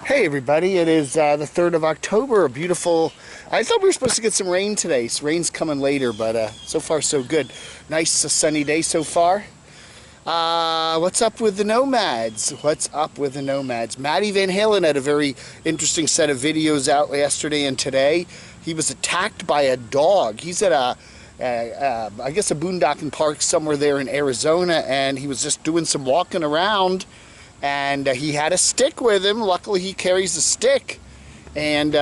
Hey everybody, it is the 3rd of October, a beautiful, I thought we were supposed to get some rain today. So rain's coming later, but so far so good. Nice sunny day so far. What's up with the Nomads? What's up with the Nomads? Matty Van Halen had a very interesting set of videos out yesterday and today. He was attacked by a dog. He's at I guess a boondocking park somewhere there in Arizona, and he was just doing some walking around. And he had a stick with him. Luckily, he carries a stick. And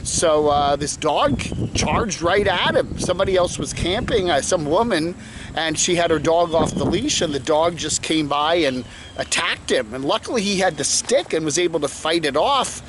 so this dog charged right at him. Somebody else was camping, some woman, and she had her dog off the leash, and the dog just came by and attacked him. And luckily, he had the stick and was able to fight it off.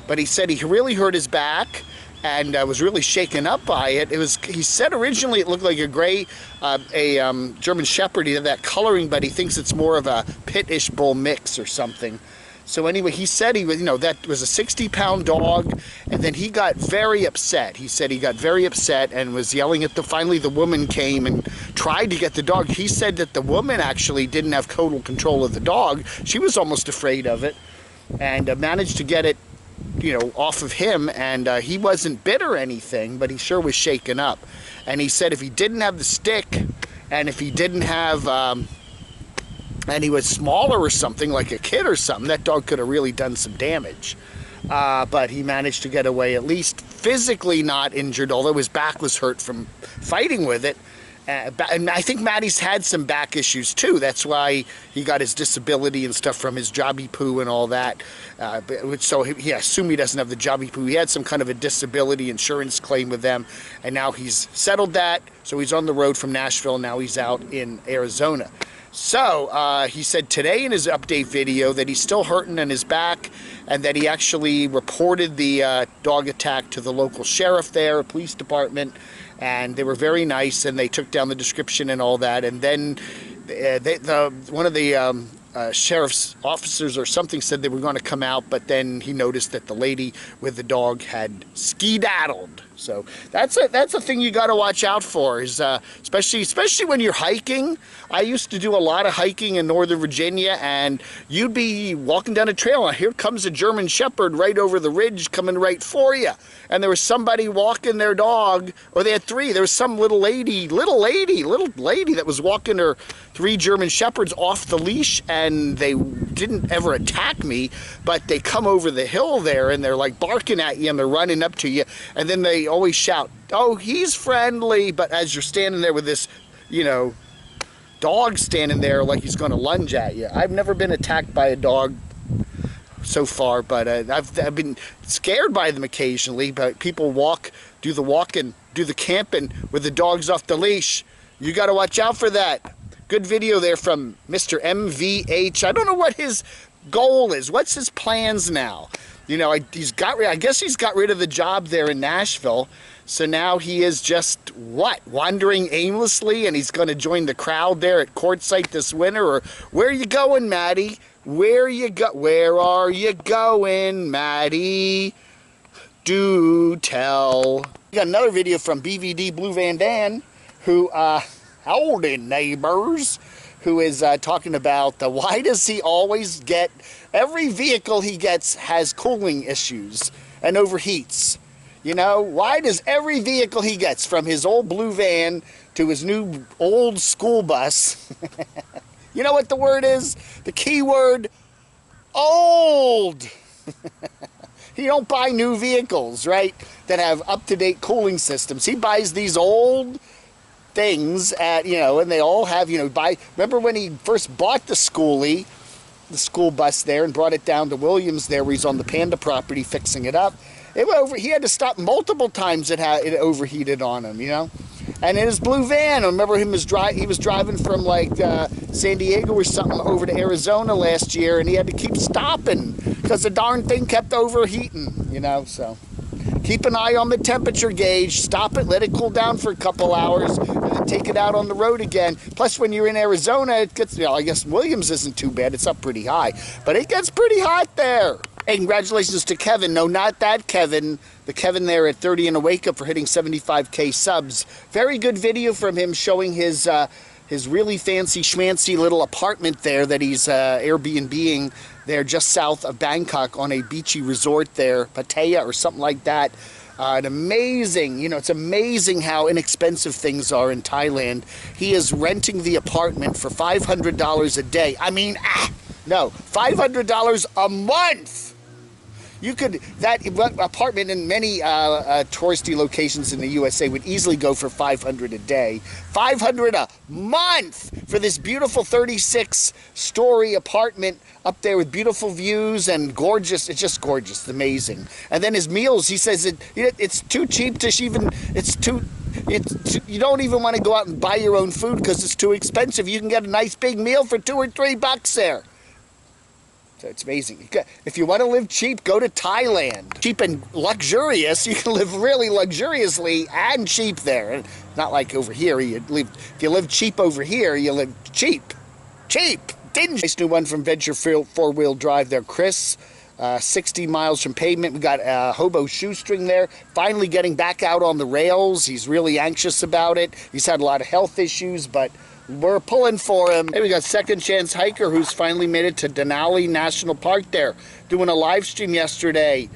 But he said he really hurt his back and was really shaken up by it. He said originally it looked like a gray, German Shepherd. He had that coloring, but he thinks it's more of a pit-ish bull mix or something. So anyway, he said he was, that was a 60-pound dog, and then he got very upset. He said he got very upset and was yelling at finally the woman came and tried to get the dog. He said that the woman actually didn't have total control of the dog. She was almost afraid of it, and managed to get it off of him, and he wasn't bit or anything, but he sure was shaken up. And he said if he didn't have the stick, and if he didn't have, and he was smaller or something, like a kid or something, that dog could have really done some damage. But he managed to get away, at least physically not injured, although his back was hurt from fighting with it. And I think Matty's had some back issues too. That's why he got his disability and stuff from his jobby poo and all that. So he assumed he doesn't have the jobby poo. He had some kind of a disability insurance claim with them, and now he's settled that. So he's on the road from Nashville. Now he's out in Arizona. So he said today in his update video that he's still hurting in his back, and that he actually reported the dog attack to the local sheriff there, police department, and they were very nice, and they took down the description and all that. And then one of the sheriff's officers or something said they were going to come out, but then he noticed that the lady with the dog had skedaddled. So that's a thing you got to watch out for, is especially when you're hiking. I used to do a lot of hiking in Northern Virginia, and you'd be walking down a trail, and here comes a German Shepherd right over the ridge coming right for you. And there was somebody walking their dog, or they had three. There was some little lady that was walking her 3 German Shepherds off the leash, and they didn't ever attack me, but they come over the hill there, and they're like barking at you, and they're running up to you, and then they always shout, "Oh, he's friendly," but as you're standing there with this, dog standing there like he's going to lunge at you. I've never been attacked by a dog so far, but I've been scared by them occasionally. But people do the camping with the dogs off the leash. You got to watch out for that. Good video there from Mr. MVH. I don't know what his goal is. What's his plans now? I guess he's got rid of the job there in Nashville. So now he is just, wandering aimlessly, and he's going to join the crowd there at Quartzsite this winter? Or where are you going, Matty? Where are you going, Matty? Do tell. We got another video from BVD Blue Van Dan, who, howdy neighbors, who is talking about why does he always get, every vehicle he gets has cooling issues and overheats. Why does every vehicle he gets, from his old blue van to his new old school bus, you know what the word is? The key word, old. He don't buy new vehicles, right, that have up-to-date cooling systems. He buys these old things at, and they all have, remember when he first bought the schoolie, the school bus there, and brought it down to Williams there, where he's on the Panda property fixing it up. He had to stop multiple times. It overheated on him, And in his blue van, I remember he was driving from like San Diego or something over to Arizona last year, and he had to keep stopping because the darn thing kept overheating, So keep an eye on the temperature gauge. Stop it, let it cool down for a couple hours, and then take it out on the road again. Plus, when you're in Arizona, it gets, I guess Williams isn't too bad. It's up pretty high, but it gets pretty hot there. Hey, congratulations to Kevin. No, not that Kevin. The Kevin there at 30 and a wake up for hitting 75K subs. Very good video from him showing his his really fancy schmancy little apartment there that he's Airbnb-ing there just south of Bangkok on a beachy resort there, Pattaya or something like that. An amazing, it's amazing how inexpensive things are in Thailand. He is renting the apartment for $500 a day. I mean, no, $500 a month. You could, that apartment in many touristy locations in the USA would easily go for $500 a day. $500 a month for this beautiful 36-story apartment up there with beautiful views and gorgeous. It's just gorgeous. It's amazing. And then his meals, he says it's too cheap to even, you don't even want to go out and buy your own food because it's too expensive. You can get a nice big meal for $2 or $3 there. So it's amazing. If you want to live cheap, go to Thailand. Cheap and luxurious. You can live really luxuriously and cheap there. Not like over here. If you live cheap over here, you live cheap. Cheap. Nice new one from Venture 4-wheel drive there, Chris. 60 miles from pavement. We got Hobo Shoestring there. Finally getting back out on the rails. He's really anxious about it. He's had a lot of health issues, but we're pulling for him. Hey, we got Second Chance Hiker who's finally made it to Denali National Park there, doing a live stream yesterday.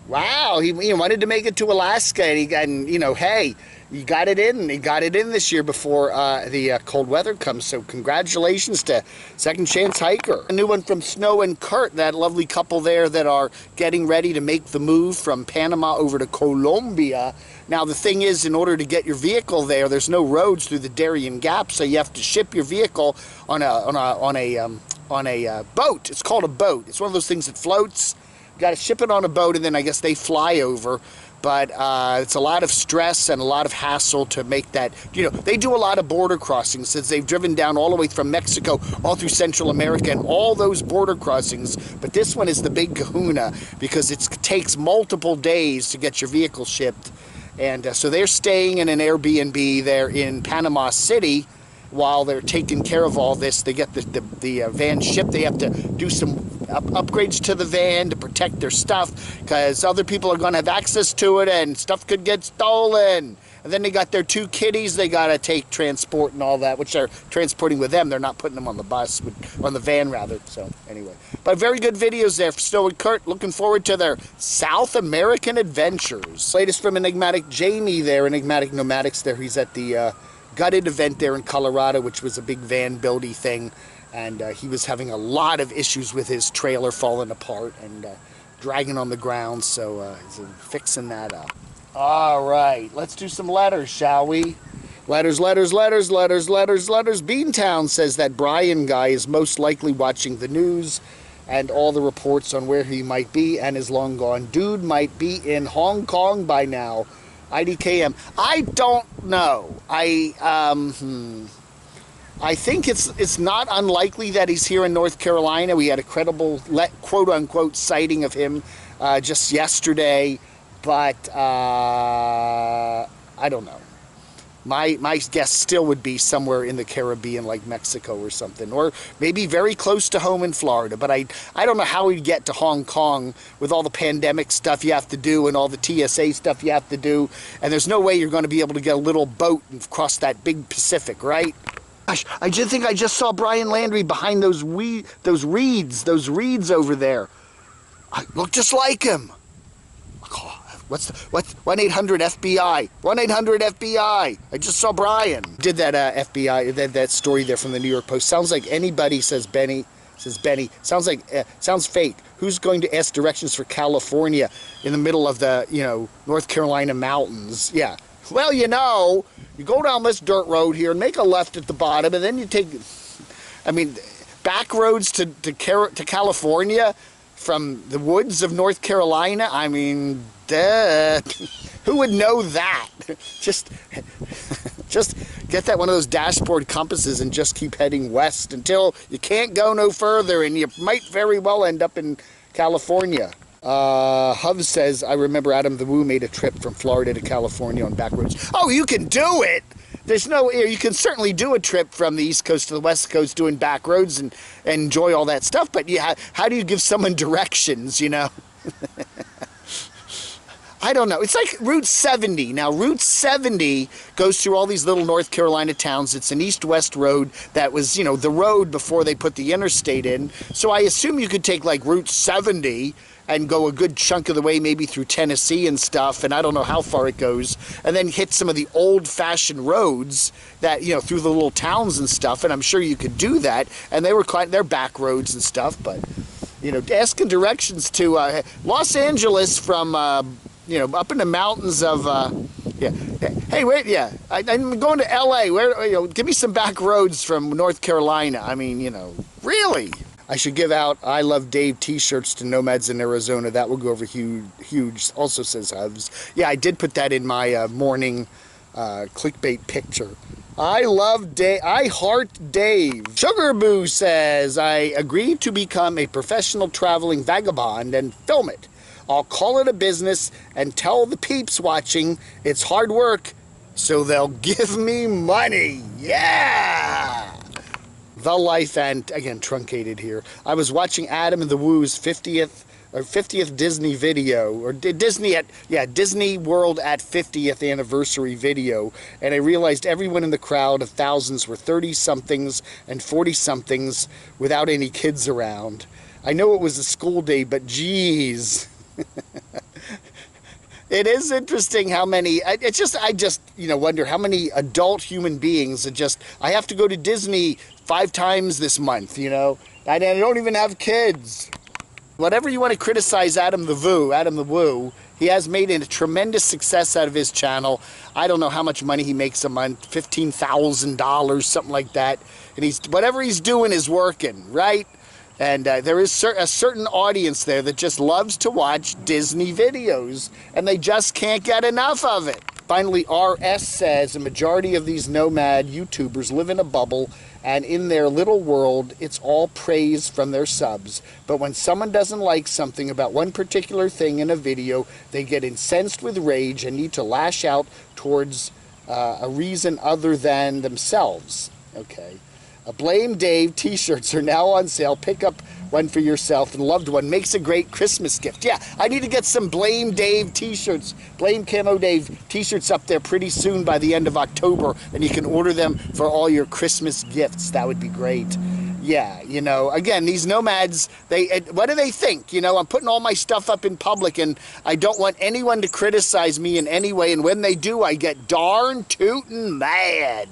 Wow, he wanted to make it to Alaska, and hey, he got it in. He got it in this year before the cold weather comes. So congratulations to Second Chance Hiker. A new one from Snow and Curt, that lovely couple there that are getting ready to make the move from Panama over to Colombia. Now the thing is, in order to get your vehicle there, there's no roads through the Darien Gap, so you have to ship your vehicle on a boat. It's called a boat. It's one of those things that floats. You got to ship it on a boat, and then I guess they fly over. But it's a lot of stress and a lot of hassle to make that. They do a lot of border crossings since they've driven down all the way from Mexico all through Central America and all those border crossings. But this one is the big kahuna because it takes multiple days to get your vehicle shipped. And so they're staying in an Airbnb there in Panama City while they're taking care of all this. They get the van shipped. They have to do some upgrades to the van to protect their stuff because other people are going to have access to it and stuff could get stolen. And then they got their 2 kitties they got to take transport and all that, which they're transporting with them. They're not putting them on the bus, on the van rather. So anyway, but very good videos there for Snow and Curt. Looking forward to their South American adventures. Latest from Enigmatic Jamie there, Enigmatic Nomadics there. He's at the Gutted event there in Colorado, which was a big van buildy thing. And he was having a lot of issues with his trailer falling apart and dragging on the ground. So he's fixing that up. All right, let's do some letters, shall we? Letters. Beantown says that Brian guy is most likely watching the news and all the reports on where he might be and is long gone. Dude might be in Hong Kong by now. IDKM. I don't know. I think it's not unlikely that he's here in North Carolina. We had a credible quote-unquote sighting of him just yesterday. But I don't know. My guess still would be somewhere in the Caribbean, like Mexico or something, or maybe very close to home in Florida. But I don't know how he'd get to Hong Kong with all the pandemic stuff you have to do and all the TSA stuff you have to do. And there's no way you're going to be able to get a little boat and cross that big Pacific, right? Gosh, I just think I just saw Brian Landry behind those reeds over there. I look just like him. What's 1-800-FBI? 1-800-FBI. I just saw Brian. Did that FBI, that story there from the New York Post. Sounds like anybody says Benny. Sounds fake. Who's going to ask directions for California in the middle of the, North Carolina mountains? Yeah. Well, you go down this dirt road here and make a left at the bottom, and then you take, back roads to California from the woods of North Carolina. Who would know that? Just get that one of those dashboard compasses and just keep heading west until you can't go no further, and you might very well end up in California. Hub says, I remember Adam the Woo made a trip from Florida to California on back roads. Oh, you can do it! You can certainly do a trip from the East Coast to the West Coast doing back roads and enjoy all that stuff, but how do you give someone directions, I don't know. It's like Route 70. Now, Route 70 goes through all these little North Carolina towns. It's an east-west road that was, you know, the road before they put the interstate in. So I assume you could take, like, Route 70 and go a good chunk of the way, maybe through Tennessee and stuff, and I don't know how far it goes, and then hit some of the old-fashioned roads that, you know, through the little towns and stuff, and I'm sure you could do that, and they're back roads and stuff, but, you know, asking directions to Los Angeles from, you know, up in the mountains of, yeah. Hey, wait, yeah, I'm going to L.A. Where, you know, give me some back roads from North Carolina. I mean, you know, really? I should give out I Love Dave t-shirts to Nomads in Arizona. That will go over huge. Also says Hubs. Yeah, I did put that in my morning clickbait picture. I love Dave. I heart Dave. Sugar Boo says, I agreed to become a professional traveling vagabond and film it. I'll call it a business and tell the peeps watching it's hard work, so they'll give me money. Yeah! The life, and again, truncated here. I was watching Adam and the Woo's 50th Disney video, or Disney World at 50th anniversary video, and I realized everyone in the crowd of thousands were 30-somethings and 40-somethings without any kids around. I know it was a school day, but geez. It is interesting how many, I just, you know, wonder how many adult human beings are just, I have to go to Disney 5 times this month, you know, and I don't even have kids. Whatever you want to criticize Adam the Woo, he has made a tremendous success out of his channel. I don't know how much money he makes a month, $15,000, something like that. And whatever he's doing is working, right? And there is a certain audience there that just loves to watch Disney videos, and they just can't get enough of it. Finally, RS says a majority of these nomad YouTubers live in a bubble, and in their little world, it's all praise from their subs. But when someone doesn't like something about one particular thing in a video, they get incensed with rage and need to lash out towards a reason other than themselves. Okay. Blame Dave t-shirts are now on sale. Pick up one for yourself and loved one. Makes a great Christmas gift. Yeah, I need to get some Blame Dave t-shirts, Blame Camo Dave t-shirts up there pretty soon by the end of October, and you can order them for all your Christmas gifts. That would be great. Yeah, you know, again, these nomads, what do they think? You know, I'm putting all my stuff up in public, and I don't want anyone to criticize me in any way, and when they do, I get darn tootin' mad.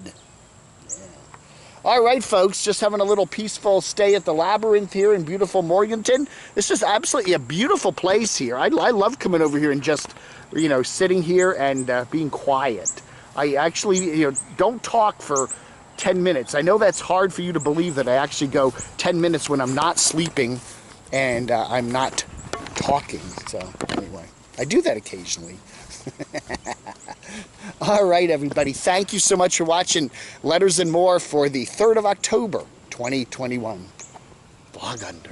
All right, folks, just having a little peaceful stay at the Labyrinth here in beautiful Morganton. This is absolutely a beautiful place here. I love coming over here and just, you know, sitting here and being quiet. I actually, you know, don't talk for 10 minutes. I know that's hard for you to believe that I actually go 10 minutes when I'm not sleeping and I'm not talking. So, anyway, I do that occasionally. All right, everybody. Thank you so much for watching Letters and More for the 3rd of October, 2021. Vlog Under.